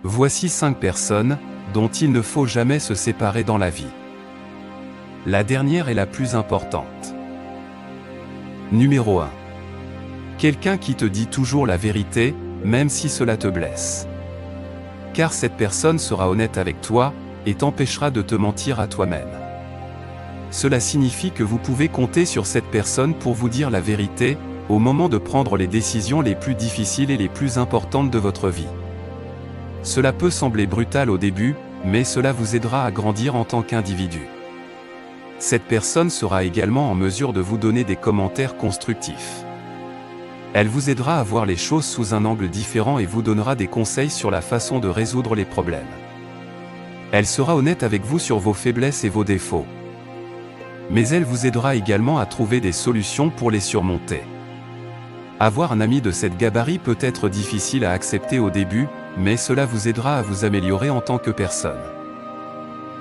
Voici 5 personnes dont il ne faut jamais se séparer dans la vie. La dernière est la plus importante. Numéro 1. Quelqu'un qui te dit toujours la vérité, même si cela te blesse. Car cette personne sera honnête avec toi, et t'empêchera de te mentir à toi-même. Cela signifie que vous pouvez compter sur cette personne pour vous dire la vérité, au moment de prendre les décisions les plus difficiles et les plus importantes de votre vie. Cela peut sembler brutal au début, mais cela vous aidera à grandir en tant qu'individu. Cette personne sera également en mesure de vous donner des commentaires constructifs. Elle vous aidera à voir les choses sous un angle différent et vous donnera des conseils sur la façon de résoudre les problèmes. Elle sera honnête avec vous sur vos faiblesses et vos défauts. Mais elle vous aidera également à trouver des solutions pour les surmonter. Avoir un ami de cette gabarit peut être difficile à accepter au début, mais cela vous aidera à vous améliorer en tant que personne.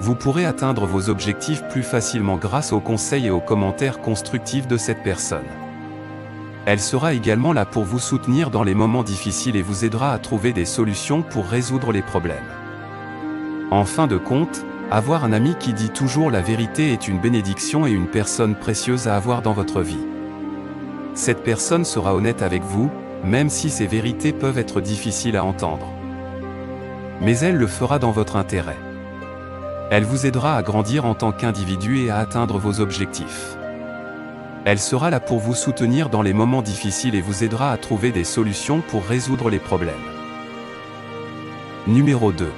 Vous pourrez atteindre vos objectifs plus facilement grâce aux conseils et aux commentaires constructifs de cette personne. Elle sera également là pour vous soutenir dans les moments difficiles et vous aidera à trouver des solutions pour résoudre les problèmes. En fin de compte, avoir un ami qui dit toujours la vérité est une bénédiction et une personne précieuse à avoir dans votre vie. Cette personne sera honnête avec vous, même si ses vérités peuvent être difficiles à entendre. Mais elle le fera dans votre intérêt. Elle vous aidera à grandir en tant qu'individu et à atteindre vos objectifs. Elle sera là pour vous soutenir dans les moments difficiles et vous aidera à trouver des solutions pour résoudre les problèmes. Numéro 2.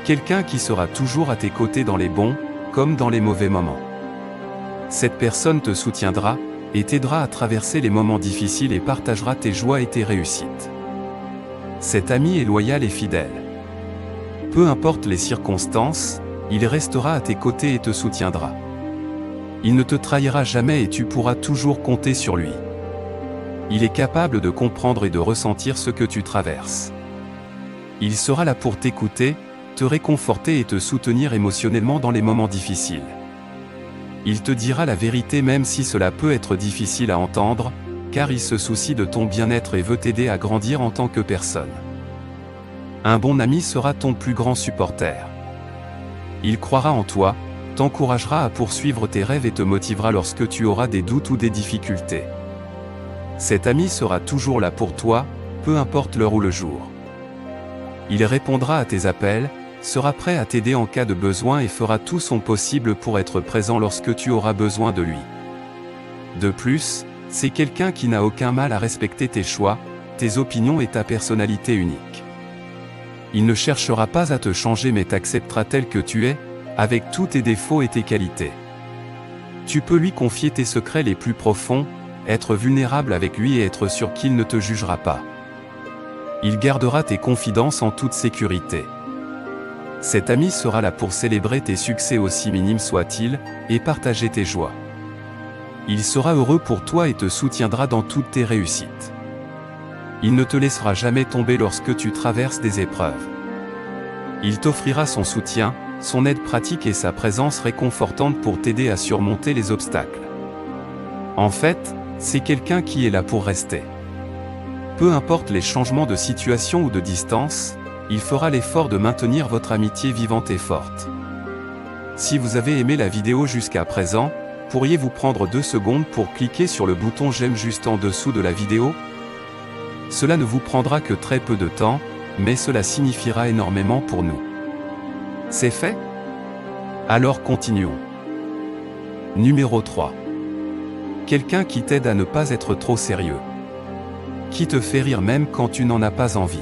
Quelqu'un qui sera toujours à tes côtés dans les bons, comme dans les mauvais moments. Cette personne te soutiendra, et t'aidera à traverser les moments difficiles et partagera tes joies et tes réussites. Cet ami est loyal et fidèle. Peu importe les circonstances, il restera à tes côtés et te soutiendra. Il ne te trahira jamais et tu pourras toujours compter sur lui. Il est capable de comprendre et de ressentir ce que tu traverses. Il sera là pour t'écouter, te réconforter et te soutenir émotionnellement dans les moments difficiles. Il te dira la vérité même si cela peut être difficile à entendre, car il se soucie de ton bien-être et veut t'aider à grandir en tant que personne. Un bon ami sera ton plus grand supporter. Il croira en toi, t'encouragera à poursuivre tes rêves et te motivera lorsque tu auras des doutes ou des difficultés. Cet ami sera toujours là pour toi, peu importe l'heure ou le jour. Il répondra à tes appels, sera prêt à t'aider en cas de besoin et fera tout son possible pour être présent lorsque tu auras besoin de lui. De plus, c'est quelqu'un qui n'a aucun mal à respecter tes choix, tes opinions et ta personnalité unique. Il ne cherchera pas à te changer mais t'acceptera tel que tu es, avec tous tes défauts et tes qualités. Tu peux lui confier tes secrets les plus profonds, être vulnérable avec lui et être sûr qu'il ne te jugera pas. Il gardera tes confidences en toute sécurité. Cet ami sera là pour célébrer tes succès aussi minimes soient-ils, et partager tes joies. Il sera heureux pour toi et te soutiendra dans toutes tes réussites. Il ne te laissera jamais tomber lorsque tu traverses des épreuves. Il t'offrira son soutien, son aide pratique et sa présence réconfortante pour t'aider à surmonter les obstacles. En fait, c'est quelqu'un qui est là pour rester. Peu importe les changements de situation ou de distance, il fera l'effort de maintenir votre amitié vivante et forte. Si vous avez aimé la vidéo jusqu'à présent, pourriez-vous prendre 2 secondes pour cliquer sur le bouton j'aime juste en dessous de la vidéo? Cela ne vous prendra que très peu de temps, mais cela signifiera énormément pour nous. C'est fait? Alors continuons. Numéro 3. Quelqu'un qui t'aide à ne pas être trop sérieux. Qui te fait rire même quand tu n'en as pas envie.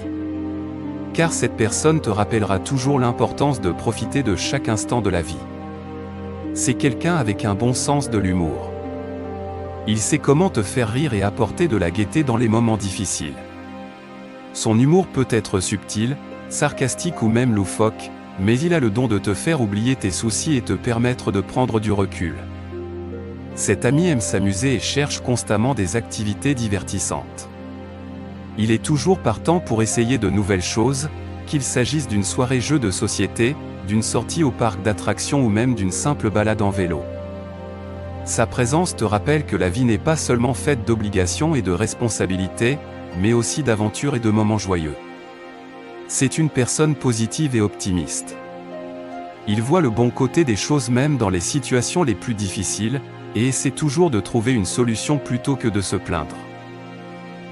Car cette personne te rappellera toujours l'importance de profiter de chaque instant de la vie. C'est quelqu'un avec un bon sens de l'humour. Il sait comment te faire rire et apporter de la gaieté dans les moments difficiles. Son humour peut être subtil, sarcastique ou même loufoque, mais il a le don de te faire oublier tes soucis et te permettre de prendre du recul. Cet ami aime s'amuser et cherche constamment des activités divertissantes. Il est toujours partant pour essayer de nouvelles choses, qu'il s'agisse d'une soirée jeu de société, d'une sortie au parc d'attractions ou même d'une simple balade en vélo. Sa présence te rappelle que la vie n'est pas seulement faite d'obligations et de responsabilités, mais aussi d'aventures et de moments joyeux. C'est une personne positive et optimiste. Il voit le bon côté des choses même dans les situations les plus difficiles, et essaie toujours de trouver une solution plutôt que de se plaindre.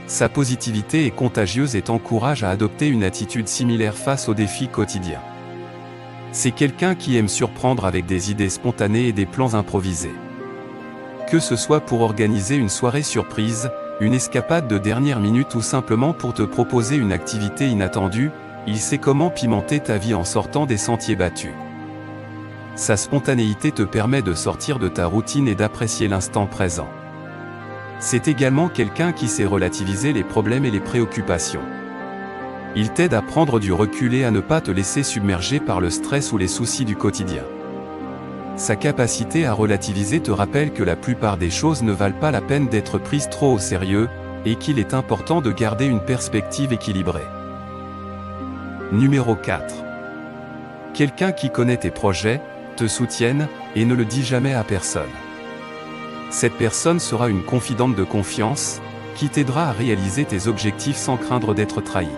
Sa positivité est contagieuse et t'encourage à adopter une attitude similaire face aux défis quotidiens. C'est quelqu'un qui aime surprendre avec des idées spontanées et des plans improvisés. Que ce soit pour organiser une soirée surprise, une escapade de dernière minute ou simplement pour te proposer une activité inattendue, il sait comment pimenter ta vie en sortant des sentiers battus. Sa spontanéité te permet de sortir de ta routine et d'apprécier l'instant présent. C'est également quelqu'un qui sait relativiser les problèmes et les préoccupations. Il t'aide à prendre du recul et à ne pas te laisser submerger par le stress ou les soucis du quotidien. Sa capacité à relativiser te rappelle que la plupart des choses ne valent pas la peine d'être prises trop au sérieux, et qu'il est important de garder une perspective équilibrée. Numéro 4. Quelqu'un qui connaît tes projets, te soutienne, et ne le dit jamais à personne. Cette personne sera une confidente de confiance, qui t'aidera à réaliser tes objectifs sans craindre d'être trahi.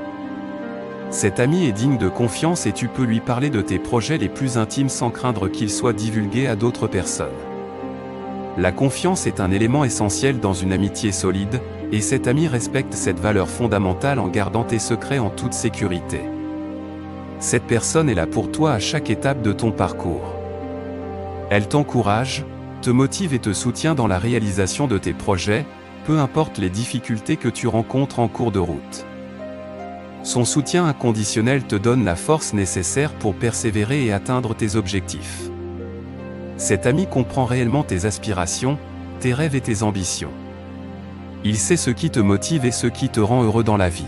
Cet ami est digne de confiance et tu peux lui parler de tes projets les plus intimes sans craindre qu'ils soient divulgués à d'autres personnes. La confiance est un élément essentiel dans une amitié solide, et cet ami respecte cette valeur fondamentale en gardant tes secrets en toute sécurité. Cette personne est là pour toi à chaque étape de ton parcours. Elle t'encourage, te motive et te soutient dans la réalisation de tes projets, peu importe les difficultés que tu rencontres en cours de route. Son soutien inconditionnel te donne la force nécessaire pour persévérer et atteindre tes objectifs. Cet ami comprend réellement tes aspirations, tes rêves et tes ambitions. Il sait ce qui te motive et ce qui te rend heureux dans la vie.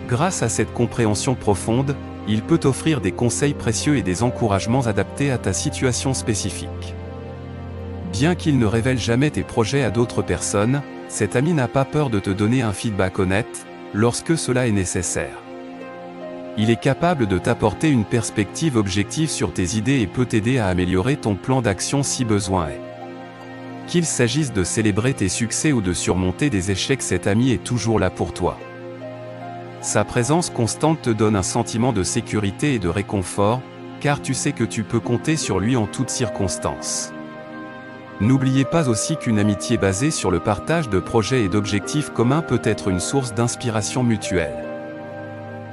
Grâce à cette compréhension profonde, il peut t'offrir des conseils précieux et des encouragements adaptés à ta situation spécifique. Bien qu'il ne révèle jamais tes projets à d'autres personnes, cet ami n'a pas peur de te donner un feedback honnête, lorsque cela est nécessaire. Il est capable de t'apporter une perspective objective sur tes idées et peut t'aider à améliorer ton plan d'action si besoin est. Qu'il s'agisse de célébrer tes succès ou de surmonter des échecs, cet ami est toujours là pour toi. Sa présence constante te donne un sentiment de sécurité et de réconfort, car tu sais que tu peux compter sur lui en toutes circonstances. N'oubliez pas aussi qu'une amitié basée sur le partage de projets et d'objectifs communs peut être une source d'inspiration mutuelle.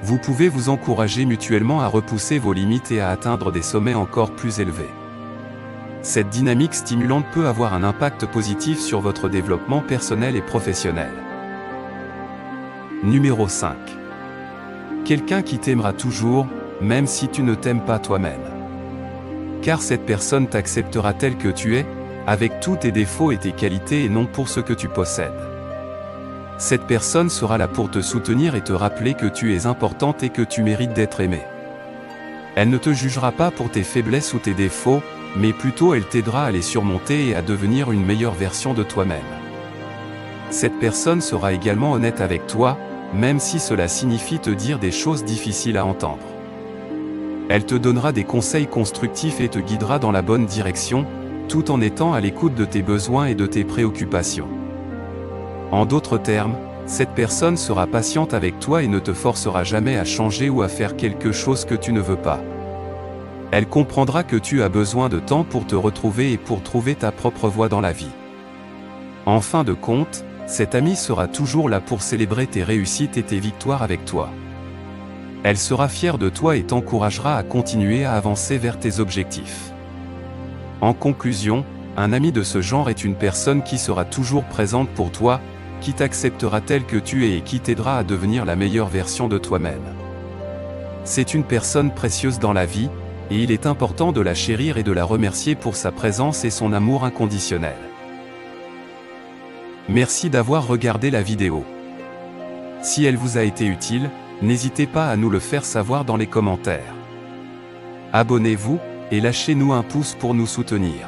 Vous pouvez vous encourager mutuellement à repousser vos limites et à atteindre des sommets encore plus élevés. Cette dynamique stimulante peut avoir un impact positif sur votre développement personnel et professionnel. Numéro 5. Quelqu'un qui t'aimera toujours, même si tu ne t'aimes pas toi-même. Car cette personne t'acceptera tel que tu es, avec tous tes défauts et tes qualités et non pour ce que tu possèdes. Cette personne sera là pour te soutenir et te rappeler que tu es importante et que tu mérites d'être aimée. Elle ne te jugera pas pour tes faiblesses ou tes défauts, mais plutôt elle t'aidera à les surmonter et à devenir une meilleure version de toi-même. Cette personne sera également honnête avec toi, même si cela signifie te dire des choses difficiles à entendre. Elle te donnera des conseils constructifs et te guidera dans la bonne direction, tout en étant à l'écoute de tes besoins et de tes préoccupations. En d'autres termes, cette personne sera patiente avec toi et ne te forcera jamais à changer ou à faire quelque chose que tu ne veux pas. Elle comprendra que tu as besoin de temps pour te retrouver et pour trouver ta propre voie dans la vie. En fin de compte, cette amie sera toujours là pour célébrer tes réussites et tes victoires avec toi. Elle sera fière de toi et t'encouragera à continuer à avancer vers tes objectifs. En conclusion, un ami de ce genre est une personne qui sera toujours présente pour toi, qui t'acceptera tel que tu es et qui t'aidera à devenir la meilleure version de toi-même. C'est une personne précieuse dans la vie, et il est important de la chérir et de la remercier pour sa présence et son amour inconditionnel. Merci d'avoir regardé la vidéo. Si elle vous a été utile, n'hésitez pas à nous le faire savoir dans les commentaires. Abonnez-vous, et lâchez-nous un pouce pour nous soutenir.